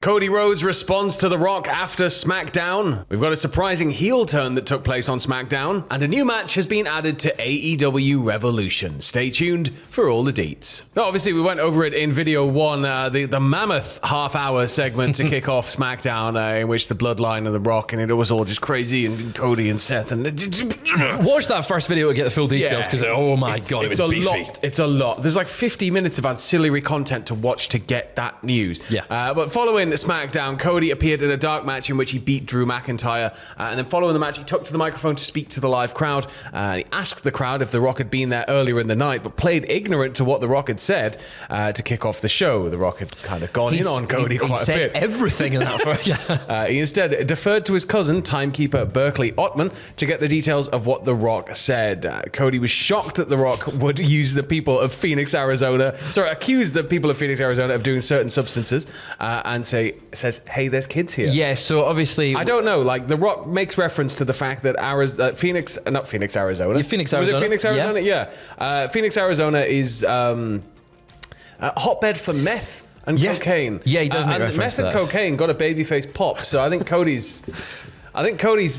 Cody Rhodes responds to The Rock after SmackDown. We've got a surprising heel turn that took place on SmackDown, and a new match has been added to AEW Revolution. Stay tuned for all the deets. Now, obviously, we went over it in video one, the mammoth half-hour segment to kick off SmackDown, in which the Bloodline and The Rock, and it was all just crazy, and Cody and Seth, and watch that first video to get the full details, because oh my god, it was beefy. It's a lot. There's like 50 minutes of ancillary content to watch to get that news. Yeah. But following the SmackDown, Cody appeared in a dark match in which he beat Drew McIntyre, and then following the match, he took to the microphone to speak to the live crowd. He asked the crowd if The Rock had been there earlier in the night, but played ignorant to what The Rock had said to kick off the show. The Rock had kind of gone in on Cody quite a bit. He said everything in that first. He instead deferred to his cousin, timekeeper Berkeley Ottman, to get the details of what The Rock said. Cody was shocked that The Rock would accuse the people of Phoenix, Arizona of doing certain substances, and says, hey, there's kids here. Yeah, so obviously... I don't know, like, The Rock makes reference to the fact that Phoenix, Arizona. Yeah, Phoenix, Arizona. Was it Phoenix, Arizona? Yeah. Phoenix, Arizona is a hotbed for meth and cocaine. Yeah, he does make reference meth to and that. cocaine got a babyface pop, so I think Cody's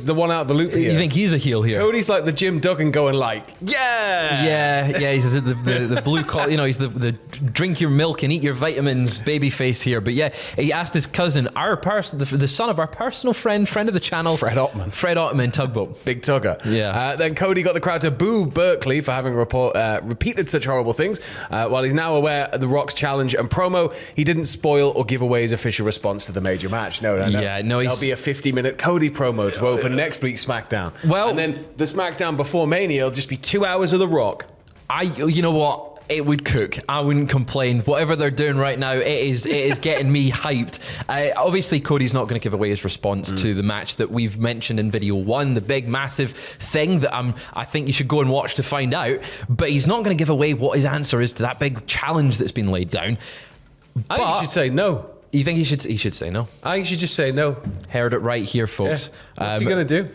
the one out of the loop here. You think he's a heel here? Cody's like the Jim Duggan going like, yeah. He's the blue collar, he's the drink your milk and eat your vitamins baby face here. But yeah, he asked his cousin, the son of our personal friend of the channel, Fred Ottman, Tugboat. Big Tugger. Yeah. Then Cody got the crowd to boo Berkeley for having repeated such horrible things. While he's now aware of The Rock's challenge and promo, he didn't spoil or give away his official response to the major match. No. Yeah, no, There'll be a 50-minute Cody promo to open next week's SmackDown. Well, and then the SmackDown before Mania will just be 2 hours of The Rock. You know what? It would cook. I wouldn't complain. Whatever they're doing right now, it is getting me hyped. Obviously, Cody's not going to give away his response to the match that we've mentioned in video one, the big, massive thing that I think you should go and watch to find out. But he's not going to give away what his answer is to that big challenge that's been laid down. I think he should say no. You think he should say no? I think he should just say no. Heard it right here, folks. Yeah. What's he going to do?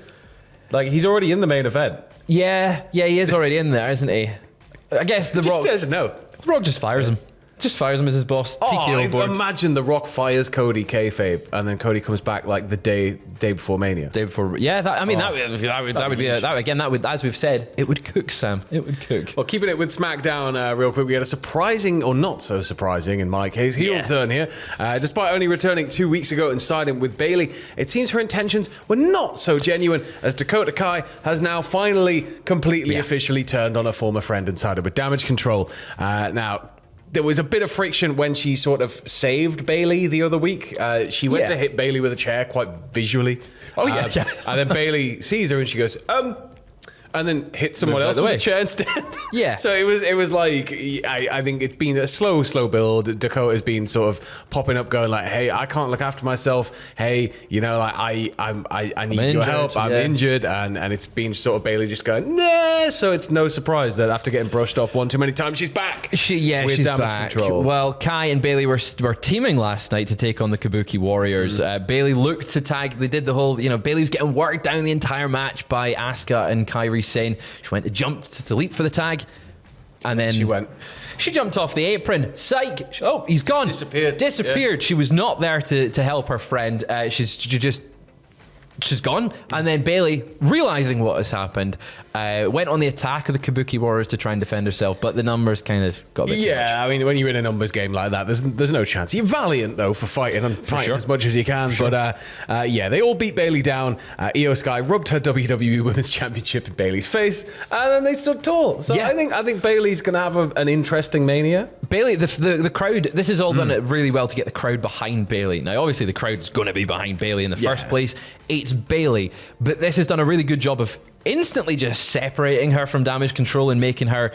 Like, he's already in the main event. Yeah, he is already in there, isn't he? I guess The Rock says no. The Rock just fires him. Just fires him as his boss. Imagine The Rock fires Cody kayfabe, and then Cody comes back like the day before Mania. Day before, yeah. That would be as we've said, it would cook, Sam. It would cook. Well, keeping it with SmackDown real quick, we had a surprising, or not so surprising in my case, heel turn here. Despite only returning 2 weeks ago and siding with Bayley, it seems her intentions were not so genuine, as Dakota Kai has now finally completely officially turned on her former friend and sided with Damage Control. Now, there was a bit of friction when she sort of saved Bayley the other week. She went to hit Bayley with a chair quite visually. Oh, yeah. And then Bayley sees her and she goes, and then hit someone else with a chair instead. Yeah. So it was like, I think it's been a slow build. Dakota's been sort of popping up going like, hey, I can't look after myself. Hey, like I need your help. I'm injured. And it's been sort of Bayley just going, nah. So it's no surprise that after getting brushed off one too many times, she's back. She's back. Control. Well, Kai and Bayley were teaming last night to take on the Kabuki Warriors. Bayley looked to tag. They did the whole, Bayley's getting worked down the entire match by Asuka and Kairi Sane. She went to jump to leap for the tag, and then she jumped off the apron. Psych! Oh, he's gone. Disappeared. Yeah. She was not there to help her friend. She's gone. And then Bayley, realizing what has happened, went on the attack of the Kabuki Warriors to try and defend herself, but the numbers kind of got a bit too much. I mean, when you're in a numbers game like that, there's no chance. You're valiant, though, for fighting as much as you can. Sure. But, they all beat Bayley down. Io Sky rubbed her WWE Women's Championship in Bayley's face, and then they stood tall. So I think Bayley's going to have an interesting Mania. Bayley, the crowd, this is all done really well to get the crowd behind Bayley. Now, obviously, the crowd's going to be behind Bayley in the first place. It's Bayley, but this has done a really good job of instantly just separating her from Damage Control and making her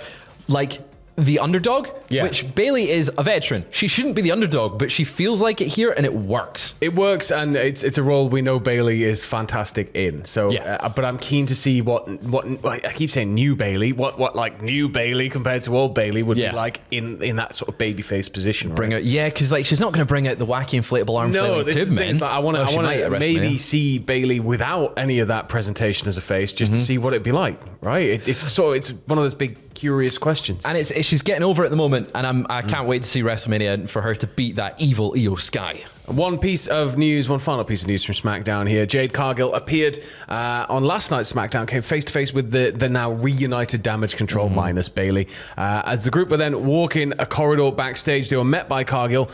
like the underdog, which Bayley is a veteran. She shouldn't be the underdog, but she feels like it here, and it works. It works, and it's a role we know Bayley is fantastic in. So, but I'm keen to see what I keep saying new Bayley. What like new Bayley compared to old Bayley would be like in that sort of babyface position. Bring her, because like she's not going to bring out the wacky inflatable arm. No, this is things like I want to maybe see Bayley without any of that presentation as a face, just to see what it'd be like. Right? It's one of those big curious questions. And she's getting over at the moment, and I can't wait to see WrestleMania for her to beat that evil Io Sky. One final piece of news from SmackDown here. Jade Cargill appeared on last night's SmackDown, came face to face with the now reunited Damage Control minus Bayley. As the group were then walking a corridor backstage, they were met by Cargill.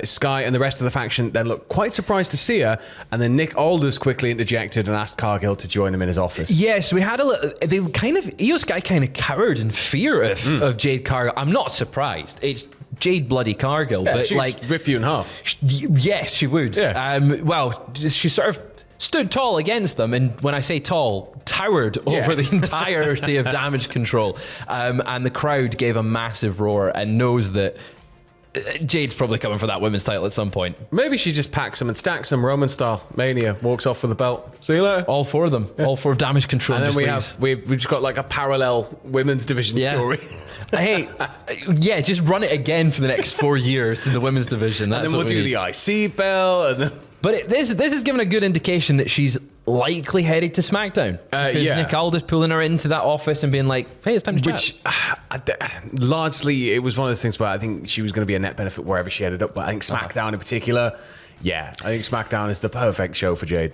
Sky and the rest of the faction then looked quite surprised to see her, and then Nick Aldis quickly interjected and asked Cargill to join him in his office. Yes, we had a little. They kind of Io Sky kind of cowered in fear of Jade Cargill. I'm not surprised. It's Jade bloody Cargill, but she'd like rip you in half. Yes, she would. Yeah. Well, she sort of stood tall against them, and when I say tall, towered over the entirety of Damage Control. And the crowd gave a massive roar and knows that Jade's probably coming for that women's title at some point. Maybe she just packs them and stacks them Roman style. Mania, walks off with the belt. See you later. All four of them. Yeah. All four of Damage Control. And then we've just got like a parallel women's division story. Hey, just run it again for the next 4 years to the women's division. That's and then we'll do the IC belt. And then... But this is giving a good indication that she's likely headed to SmackDown. Nick Aldis pulling her into that office and being like, hey, it's time to chat. Largely, it was one of those things where I think she was going to be a net benefit wherever she ended up. But I think SmackDown in particular... Yeah, I think SmackDown is the perfect show for Jade.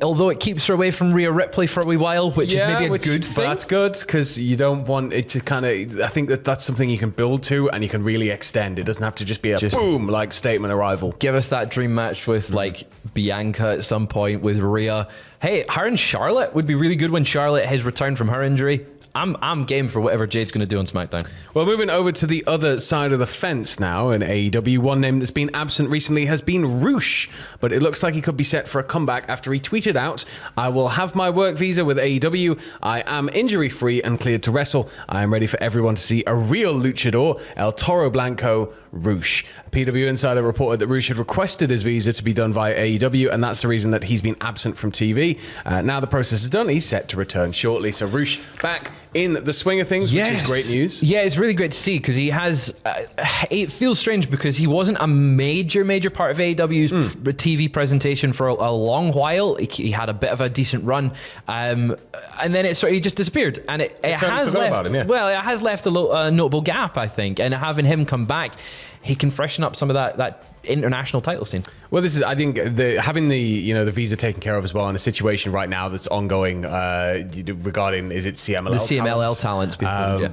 Although it keeps her away from Rhea Ripley for a wee while, which is maybe a good thing. But that's good, because you don't want it to kind of... I think that's something you can build to and you can really extend. It doesn't have to just be a boom, like statement arrival. Give us that dream match with like Bianca at some point with Rhea. Hey, her and Charlotte would be really good when Charlotte has returned from her injury. I'm game for whatever Jade's going to do on SmackDown. Well, moving over to the other side of the fence now in AEW, one name that's been absent recently has been Roosh, but it looks like he could be set for a comeback after he tweeted out, I will have my work visa with AEW. I am injury-free and cleared to wrestle. I am ready for everyone to see a real luchador, El Toro Blanco, Roosh. PW Insider reported that Roosh had requested his visa to be done via AEW, and that's the reason that he's been absent from TV. Now the process is done, he's set to return shortly. So Roosh back in the swing of things, which is great news. Yeah, it's really great to see, because he has... it feels strange because he wasn't a major part of AEW's TV presentation for a long while. He had a bit of a decent run, and then he just disappeared. And it has left... Well, it has left a notable gap, I think, and having him come back, he can freshen up some of that international title scene. Well, this is, I think, having the visa taken care of as well in a situation right now that's ongoing regarding, is it CMLL? The CMLL talents,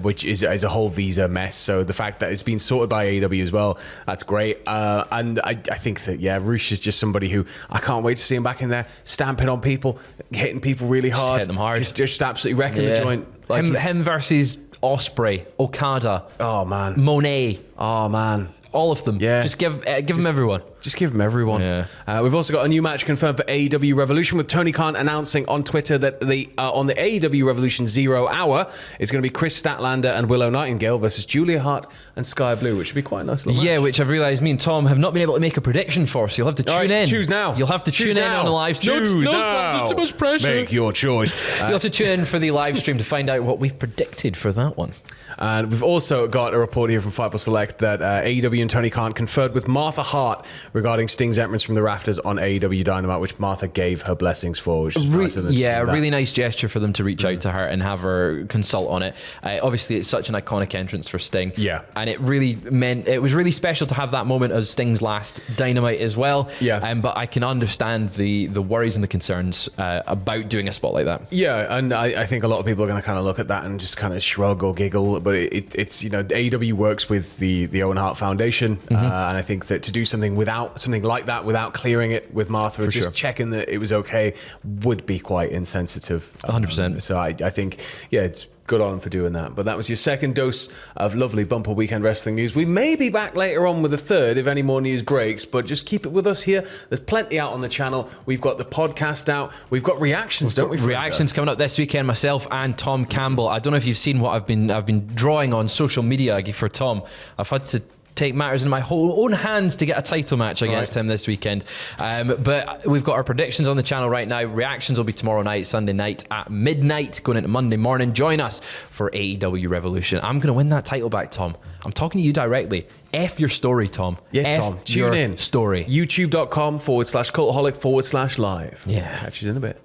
which is a whole visa mess. So the fact that it's been sorted by AEW as well, that's great. And I think that Roosh is just somebody who I can't wait to see him back in there, stamping on people, hitting people really hard, hitting them hard, just absolutely wrecking the joint. Like him versus Ospreay, Okada, Monet, all of them. Yeah. Just give them everyone. Just give them everyone. Yeah. We've also got a new match confirmed for AEW Revolution, with Tony Khan announcing on Twitter that on the AEW Revolution 0 hour, it's going to be Chris Statlander and Willow Nightingale versus Julia Hart and Sky Blue, which would be quite a nice little match. Yeah, which I've realised me and Tom have not been able to make a prediction for, so you'll have to tune in. Choose now. You'll have to tune in on the live stream. Choose now. There's too much pressure. Make your choice. You'll have to tune in for the live stream to find out what we've predicted for that one. And we've also got a report here from Fightful Select that AEW and Tony Khan conferred with Martha Hart regarding Sting's entrance from the rafters on AEW Dynamite, which Martha gave her blessings for, which is nice of them. Yeah, a really nice gesture for them to reach out to her and have her consult on it. Obviously, it's such an iconic entrance for Sting. Yeah. And it was really special to have that moment as Sting's last Dynamite as well. Yeah. But I can understand the worries and the concerns about doing a spot like that. Yeah, and I think a lot of people are going to kind of look at that and just kind of shrug or giggle, but it's AEW works with the Owen Hart Foundation, and I think that to do something like that without clearing it with Martha and just checking that it was okay would be quite insensitive. 100%. So I think it's good on for doing that. But that was your second dose of lovely bumper weekend wrestling news. We may be back later on with a third if any more news breaks, but just keep it with us here. There's plenty out on the channel. We've got the podcast out. We've got reactions, don't we? Reactions coming up this weekend, myself and Tom Campbell. I don't know if you've seen what I've been drawing on social media for Tom. I've had to take matters in my own hands to get a title match against him this weekend. But we've got our predictions on the channel right now. Reactions will be tomorrow night, Sunday night at midnight, going into Monday morning. Join us for AEW Revolution. I'm going to win that title back, Tom. I'm talking to you directly. F your story, Tom. Yeah, Tom. Tune in. Story. YouTube.com/cultaholic/live. Yeah. Catch you in a bit.